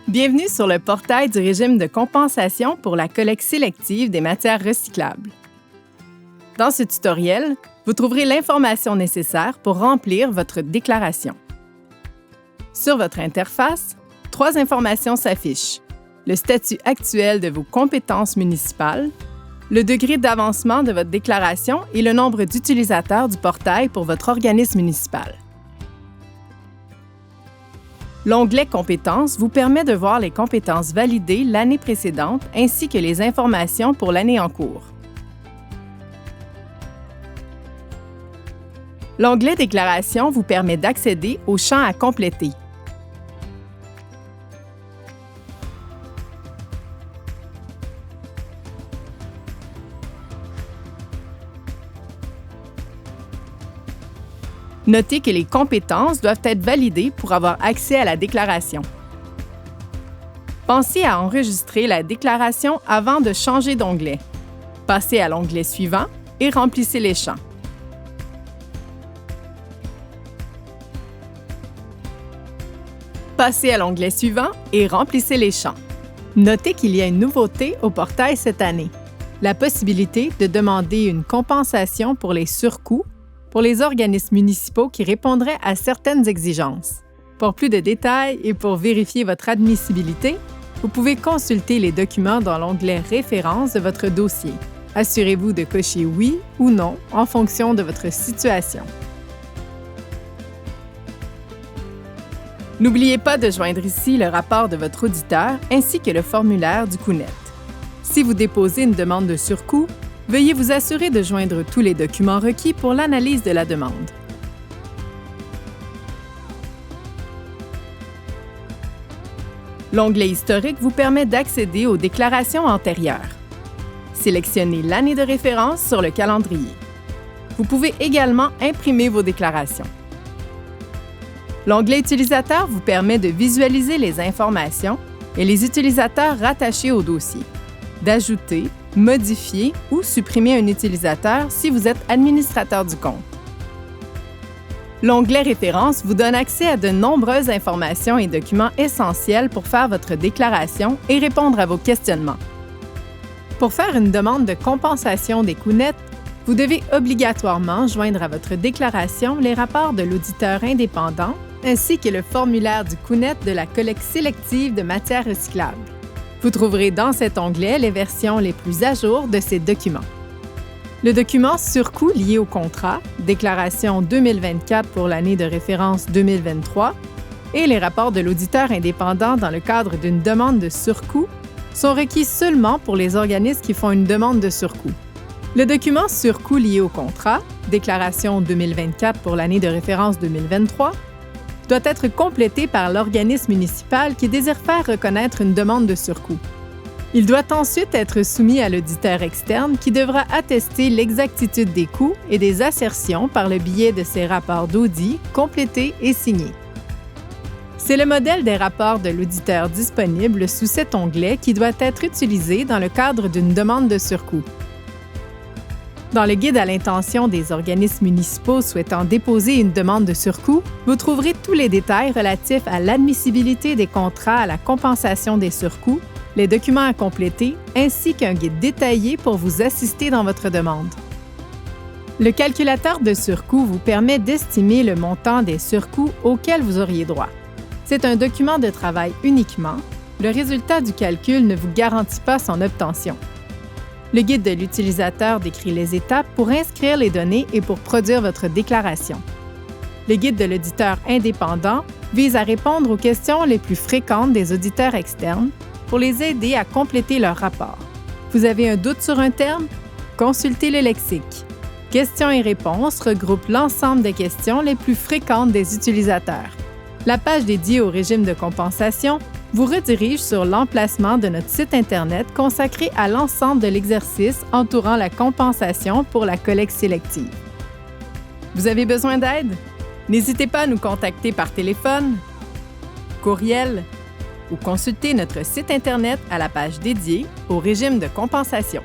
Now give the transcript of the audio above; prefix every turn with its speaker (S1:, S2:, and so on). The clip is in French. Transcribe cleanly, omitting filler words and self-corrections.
S1: Bienvenue sur le portail du régime de compensation pour la collecte sélective des matières recyclables. Dans ce tutoriel, vous trouverez l'information nécessaire pour remplir votre déclaration. Sur votre interface, 3 informations s'affichent: le statut actuel de vos compétences municipales, le degré d'avancement de votre déclaration et le nombre d'utilisateurs du portail pour votre organisme municipal. L'onglet Compétences vous permet de voir les compétences validées l'année précédente ainsi que les informations pour l'année en cours. L'onglet Déclaration vous permet d'accéder aux champs à compléter. Notez que les compétences doivent être validées pour avoir accès à la déclaration. Pensez à enregistrer la déclaration avant de changer d'onglet. Passez à l'onglet suivant et remplissez les champs. Passez à l'onglet suivant et remplissez les champs. Notez qu'il y a une nouveauté au portail cette année: la possibilité de demander une compensation pour les surcoûts pour les organismes municipaux qui répondraient à certaines exigences. Pour plus de détails et pour vérifier votre admissibilité, vous pouvez consulter les documents dans l'onglet « Références » de votre dossier. Assurez-vous de cocher « Oui » ou « Non » en fonction de votre situation. N'oubliez pas de joindre ici le rapport de votre auditeur ainsi que le formulaire du CUNET. Si vous déposez une demande de surcoût, veuillez vous assurer de joindre tous les documents requis pour l'analyse de la demande. L'onglet Historique vous permet d'accéder aux déclarations antérieures. Sélectionnez l'année de référence sur le calendrier. Vous pouvez également imprimer vos déclarations. L'onglet Utilisateur vous permet de visualiser les informations et les utilisateurs rattachés au dossier, d'ajouter, modifier ou supprimer un utilisateur si vous êtes administrateur du compte. L'onglet Références vous donne accès à de nombreuses informations et documents essentiels pour faire votre déclaration et répondre à vos questionnements. Pour faire une demande de compensation des coûts nets, vous devez obligatoirement joindre à votre déclaration les rapports de l'auditeur indépendant ainsi que le formulaire du coût net de la collecte sélective de matières recyclables. Vous trouverez dans cet onglet les versions les plus à jour de ces documents. Le document surcoût lié au contrat, déclaration 2024 pour l'année de référence 2023 et les rapports de l'auditeur indépendant dans le cadre d'une demande de surcoût sont requis seulement pour les organismes qui font une demande de surcoût. Le document surcoût lié au contrat, déclaration 2024 pour l'année de référence 2023, doit être complété par l'organisme municipal qui désire faire reconnaître une demande de surcoût. Il doit ensuite être soumis à l'auditeur externe qui devra attester l'exactitude des coûts et des assertions par le biais de ses rapports d'audit complétés et signés. C'est le modèle des rapports de l'auditeur disponible sous cet onglet qui doit être utilisé dans le cadre d'une demande de surcoût. Dans le guide à l'intention des organismes municipaux souhaitant déposer une demande de surcoût, vous trouverez tous les détails relatifs à l'admissibilité des contrats à la compensation des surcoûts, les documents à compléter, ainsi qu'un guide détaillé pour vous assister dans votre demande. Le calculateur de surcoût vous permet d'estimer le montant des surcoûts auxquels vous auriez droit. C'est un document de travail uniquement. Le résultat du calcul ne vous garantit pas son obtention. Le guide de l'utilisateur décrit les étapes pour inscrire les données et pour produire votre déclaration. Le guide de l'auditeur indépendant vise à répondre aux questions les plus fréquentes des auditeurs externes pour les aider à compléter leur rapport. Vous avez un doute sur un terme? Consultez le lexique. Questions et réponses regroupe l'ensemble des questions les plus fréquentes des utilisateurs. La page dédiée au régime de compensation vous redirige sur l'emplacement de notre site Internet consacré à l'ensemble de l'exercice entourant la compensation pour la collecte sélective. Vous avez besoin d'aide? N'hésitez pas à nous contacter par téléphone, courriel ou consulter notre site Internet à la page dédiée au régime de compensation.